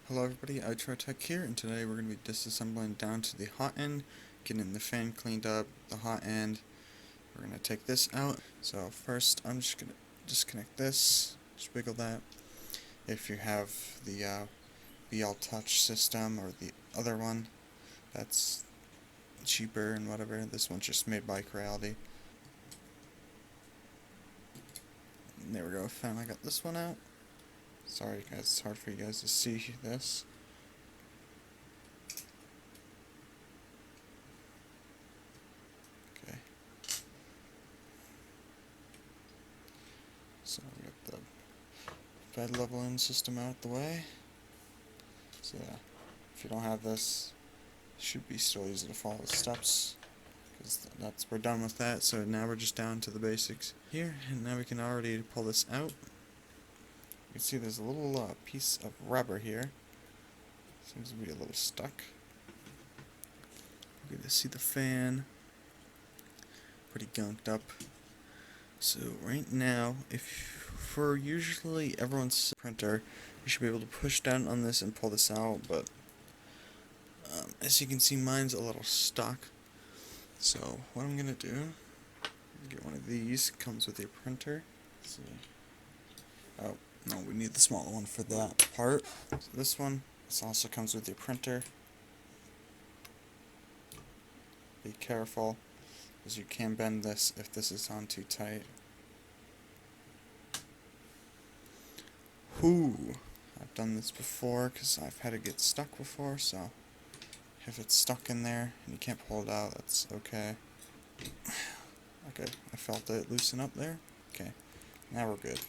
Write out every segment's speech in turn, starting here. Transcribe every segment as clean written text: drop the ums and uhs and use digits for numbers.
Hello everybody, Tech here, and today we're going to be disassembling down to the hot end, getting the fan cleaned up, the hot end. We're going to take this out. So first I'm just going to disconnect this, just wiggle that. If you have the BL Touch system or the other one, that's cheaper and whatever. This one's just made by Creality. And there we go, finally got this one out. Sorry guys, it's hard for you guys to see this. Okay. So we got the bed leveling system out the way. So yeah, if you don't have this, it should be still easy to follow the steps. Because we're done with that, so now we're just down to the basics here, and now we can already pull this out. You can see there's a little piece of rubber here. Seems to be a little stuck. We're going to see the fan. Pretty gunked up. So right now, for usually everyone's printer, you should be able to push down on this and pull this out, but as you can see, mine's a little stuck. So what I'm gonna do, get one of these. Comes with your printer. Let's see. Oh no, we need the smaller one for that part. So this one. This also comes with your printer. Be careful, because you can bend this if this is on too tight. Whoo! I've done this before because I've had it get stuck before, so if it's stuck in there and you can't pull it out, that's okay. Okay, I felt it loosen up there. Okay, now we're good.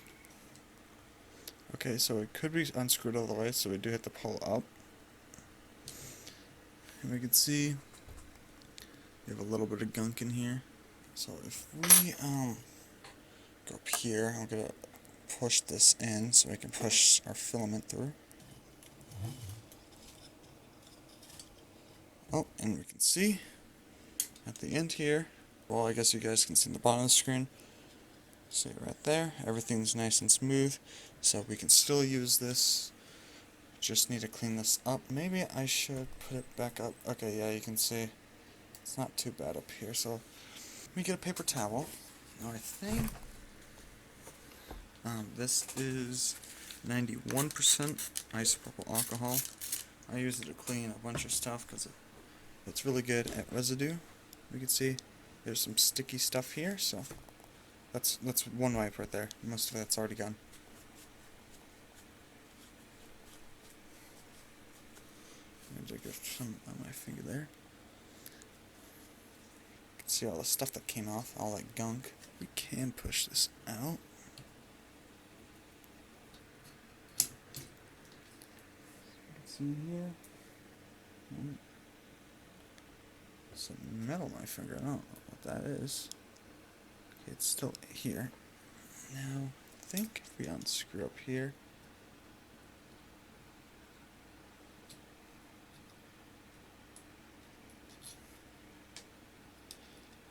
Okay, so it could be unscrewed all the way, so we do have to pull up. And we can see we have a little bit of gunk in here. So if we go up here, I'm gonna push this in so we can push our filament through. Oh, and we can see at the end here, well, I guess you guys can see in the bottom of the screen. See right there, everything's nice and smooth, so we can still use this. Just need to clean this up. Maybe I should put it back up. Okay, yeah, you can see it's not too bad up here. So let me get a paper towel. Now I think this is 91% isopropyl alcohol. I use it to clean a bunch of stuff because it's really good at residue. We can see there's some sticky stuff here, so that's one wipe right there. Most of that's already gone. I'm going to get some on my finger there. You can see all the stuff that came off, all that gunk. We can push this out. See here? Some metal on my finger. I don't know what that is. Okay, it's still here. Now, I think if we unscrew up here.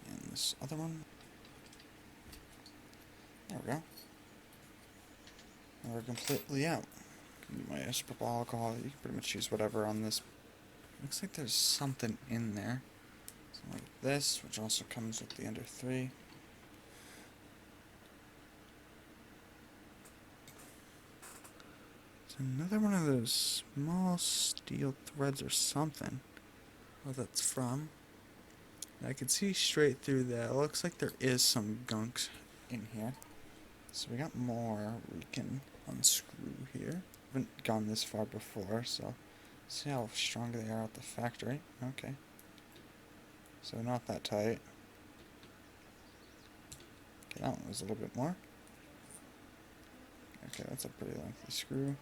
And this other one. There we go. Now we're completely out. My isopropyl alcohol, you can pretty much use whatever on this. Looks like there's something in there. Something like this, which also comes with the under 3. It's another one of those small steel threads or something. What that's from. I can see straight through that. It looks like there is some gunk in here. So we got more we can unscrew here. Haven't gone this far before, so see how strong they are at the factory. Okay. So not that tight. Okay, that one was a little bit more. Okay, that's a pretty lengthy screw.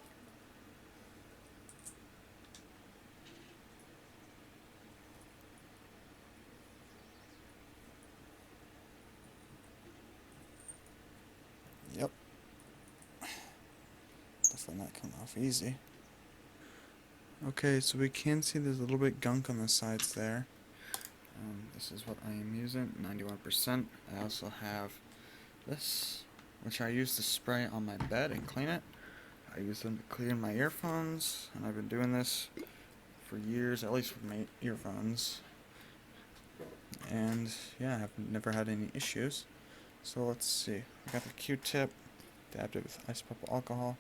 Yep. Definitely not coming off easy. Okay, so we can see there's a little bit gunk on the sides there. This is what I am using, 91%. I also have this, which I use to spray on my bed and clean it. I use them to clean my earphones, and I've been doing this for years, at least with my earphones. And yeah, I've never had any issues. So let's see. I got the Q-tip, dabbed it with isopropyl alcohol.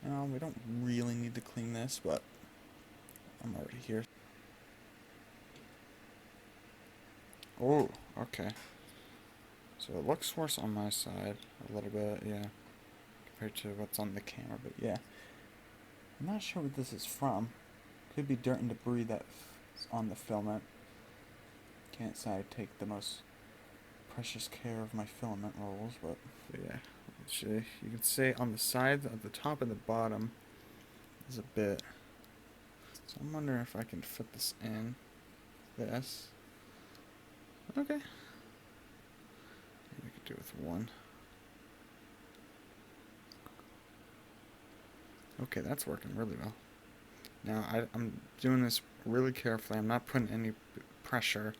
Now, we don't really need to clean this, but I'm already here. Oh, okay. So it looks worse on my side, a little bit, yeah, compared to what's on the camera, but yeah. I'm not sure what this is from. Could be dirt and debris that's on the filament. Can't say I take the most precious care of my filament rolls, but yeah. Let's see. You can see on the sides, at the top and the bottom, there's a bit. So I'm wondering if I can fit this in. This. Okay. Maybe we could do it with one. Okay, that's working really well. Now, I'm doing this really carefully. I'm not putting any pressure,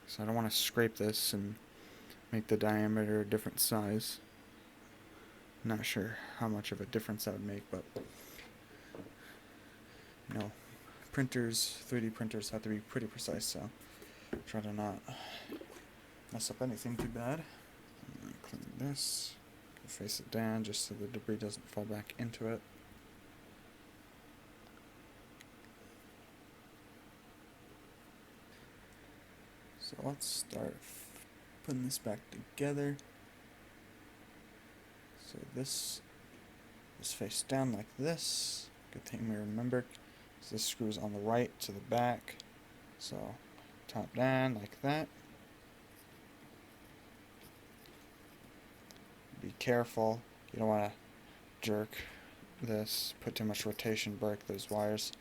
so I don't want to scrape this and make the diameter a different size. Not sure how much of a difference that would make, but you know, printers, 3D printers have to be pretty precise, so try to not mess up anything too bad. Clean this, face it down just so the debris doesn't fall back into it. So let's start putting this back together. So this is face down like this. Good thing we remember. So this screws on the right to the back. So top down like that. Be careful. You don't want to jerk this, put too much rotation, break those wires.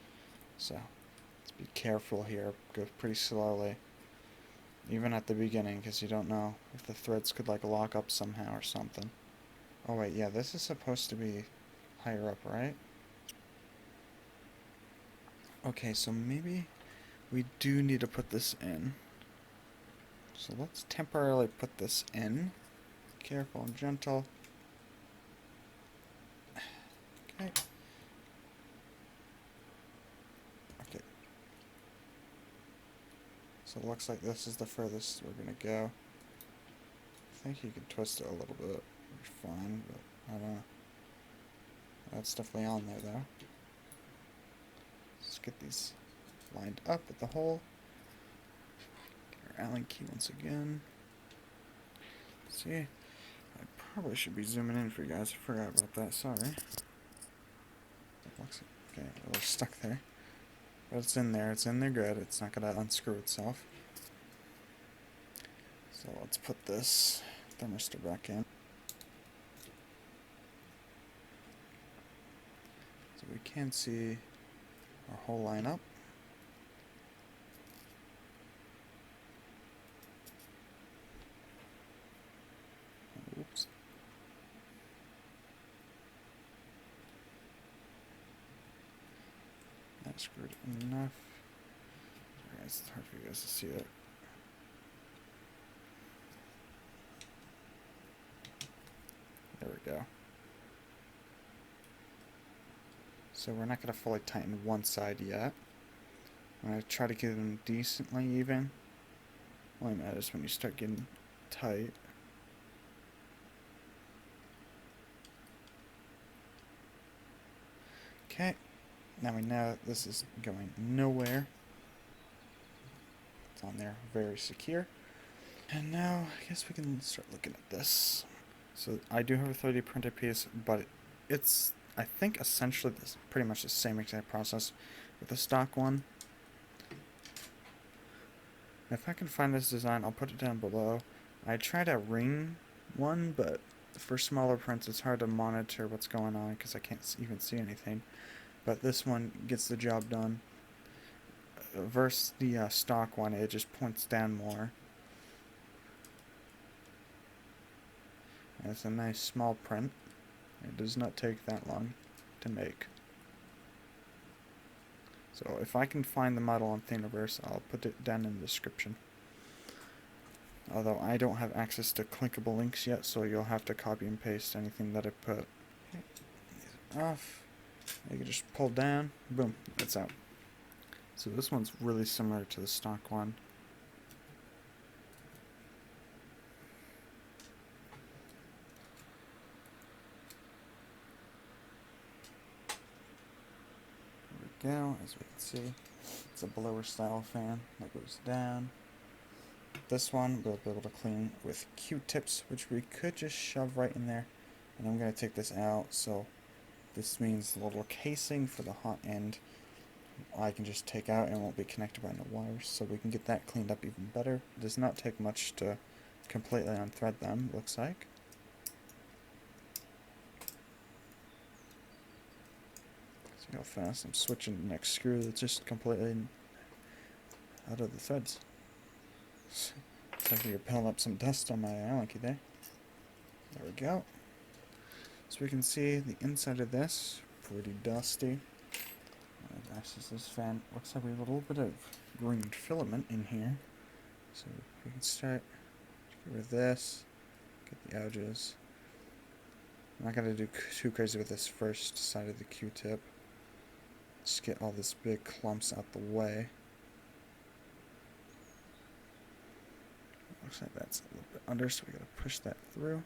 So let's be careful here. Go pretty slowly. Even at the beginning, because you don't know if the threads could like lock up somehow or something. Oh wait, yeah, this is supposed to be higher up, right? Okay, so maybe we do need to put this in. So let's temporarily put this in. Careful and gentle. Okay. Okay. So it looks like this is the furthest we're gonna go. I think you can twist it a little bit. It's fine, but I don't know. That's definitely on there though. Let's get these lined up at the hole. Get our Allen key once again. See, I probably should be zooming in for you guys. I forgot about that. Sorry. Okay, a little stuck there. But it's in there. It's in there good. It's not going to unscrew itself. So let's put this thermistor back in. So we can see our hole line up. Oops. That's screwed enough. Sorry, it's hard for you guys to see it. There we go. So we're not going to fully tighten one side yet. I'm going to try to get them decently even. Only matters when you start getting tight. Okay, now we know that this is going nowhere. It's on there, very secure. And now, I guess we can start looking at this. So I do have a 3D printed piece, but it's, I think, essentially this, pretty much the same exact process with the stock one. If I can find this design, I'll put it down below. I tried a ring one, but for smaller prints, it's hard to monitor what's going on because I can't even see anything. But this one gets the job done. Versus the stock one, it just points down more. And it's a nice small print. It does not take that long to make. So if I can find the model on Thingiverse, I'll put it down in the description. Although I don't have access to clickable links yet, so you'll have to copy and paste anything that I put. off. You can just pull down, boom, it's out. So this one's really similar to the stock one. There we go. As we can see, it's a blower style fan that goes down. This one we'll be able to clean with Q-tips, which we could just shove right in there. And I'm going to take this out, so this means the little casing for the Hotend I can just take out and won't be connected by no wires, so we can get that cleaned up even better. It does not take much to completely unthread them, looks like. See how fast I'm switching the next screw that's just completely out of the threads. It's like you're pulling up some dust on my Allen key there. There we go. So we can see the inside of this, pretty dusty. Access this fan. Looks like we have a little bit of green filament in here. So we can start to get rid of this, get the edges. I'm not going to do too crazy with this first side of the Q-tip. Just get all this big clumps out the way. Looks like that's a little bit under, so we got to push that through.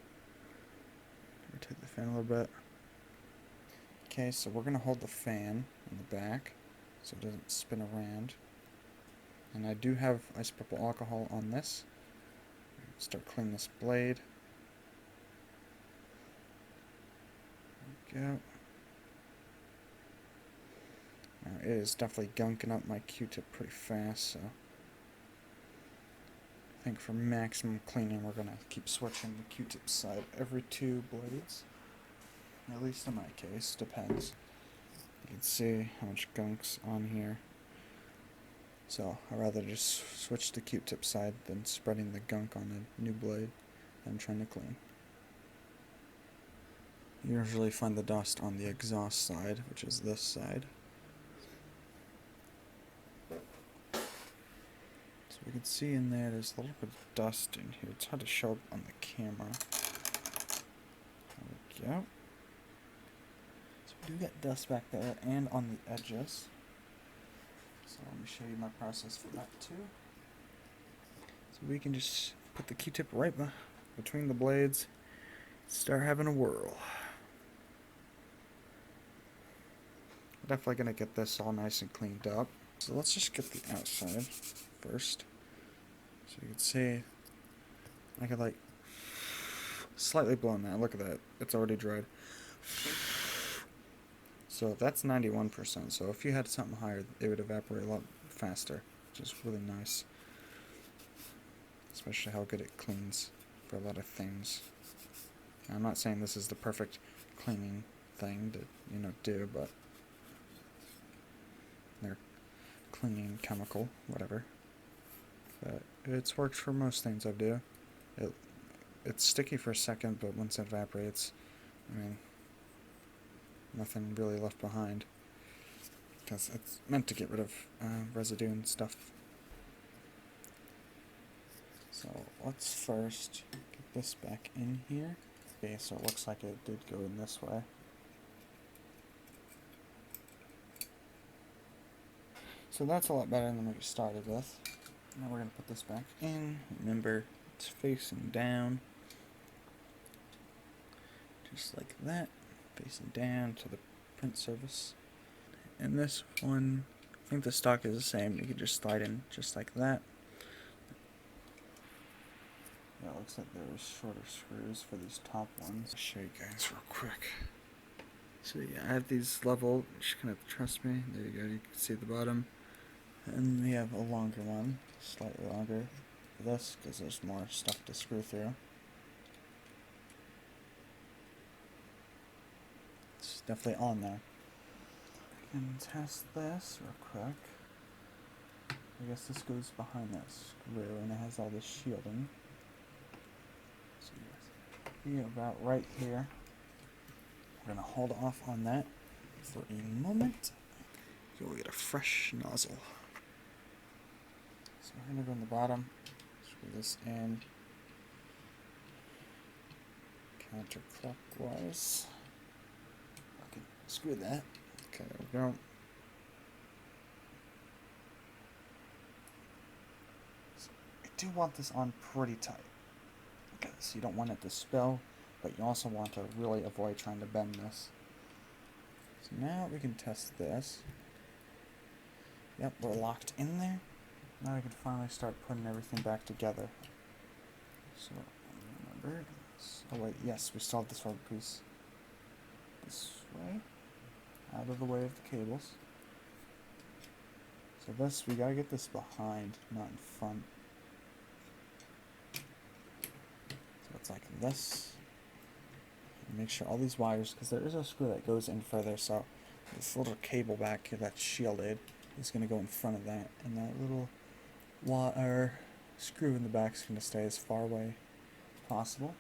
Rotate the fan a little bit. Okay, so we're going to hold the fan in the back so it doesn't spin around. And I do have isopropyl alcohol on this. Start cleaning this blade. There we go. Now it is definitely gunking up my Q-tip pretty fast, so I think for maximum cleaning we're going to keep switching the Q-tip side every 2 blades. At least in my case, depends. You can see how much gunk's on here. So I'd rather just switch the Q-tip side than spreading the gunk on a new blade that I'm trying to clean. You usually find the dust on the exhaust side, which is this side. So we can see in there's a little bit of dust in here. It's hard to show up on the camera. There we go. So we do get dust back there and on the edges. So let me show you my process for that too. So we can just put the Q-tip right between the blades, start having a whirl. I'm definitely going to get this all nice and cleaned up. So let's just get the outside first. So you can see I could like slightly blow on that. Look at that. It's already dried. So that's 91%. So if you had something higher, it would evaporate a lot faster, which is really nice. Especially how good it cleans for a lot of things. Now, I'm not saying this is the perfect cleaning thing to, do, but they're cleaning chemical, whatever. But it's worked for most things I do. It's sticky for a second, but once it evaporates, nothing really left behind, because it's meant to get rid of residue and stuff. So let's first get this back in here. Okay, so it looks like it did go in this way. So that's a lot better than what we started with. Now we're going to put this back in. Remember, it's facing down. Just like that. Facing down to the print surface. And this one, I think the stock is the same. You can just slide in just like that. Yeah, it looks like there was shorter screws for these top ones. I'll show you guys real quick. So yeah, I have these level. You just kind of trust me. There you go. You can see the bottom. And we have a longer one, slightly longer for this because there's more stuff to screw through. It's definitely on there. We can test this real quick. I guess this goes behind that screw and it has all this shielding. So yes, about right here. We're going to hold off on that for a moment. So we'll get a fresh nozzle. So we're going to go in the bottom, screw this in counterclockwise. Okay, screw that. Okay, there we go. So I do want this on pretty tight. Because you don't want it to spill, but you also want to really avoid trying to bend this. So now we can test this. Yep, we're locked in there. Now we can finally start putting everything back together. So, remember, oh wait, yes, we still have this rubber piece. This way, out of the way of the cables. So this, we gotta get this behind, not in front. So it's like this. And make sure all these wires, because there is a screw that goes in further, so this little cable back here that's shielded is gonna go in front of that, and that little wire screw in the back is gonna stay as far away as possible.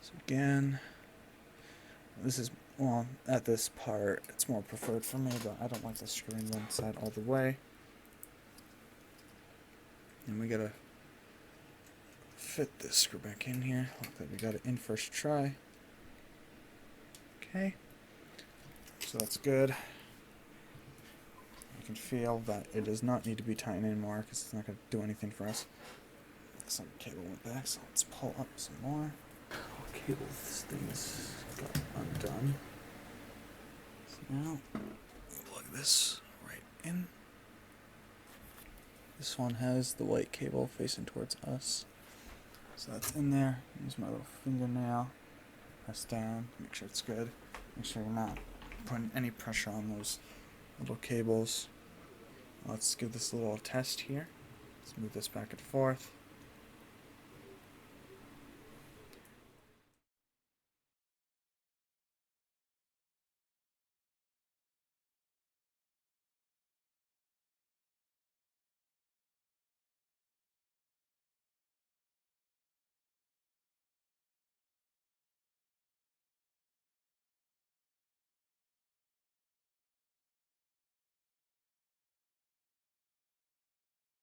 So again, this is, well, at this part, it's more preferred for me, but I don't like the screw in one side all the way. And we gotta fit this screw back in here. Look like we got it in first try. Okay. So that's good. You can feel that it does not need to be tightened anymore because it's not going to do anything for us. Some cable went back, so let's pull up some more. Cable things got undone. So now, plug this right in. This one has the white cable facing towards us. So that's in there. Use my little fingernail. Press down, make sure it's good. Make sure you're not putting any pressure on those little cables. Let's give this a little test here. Let's move this back and forth.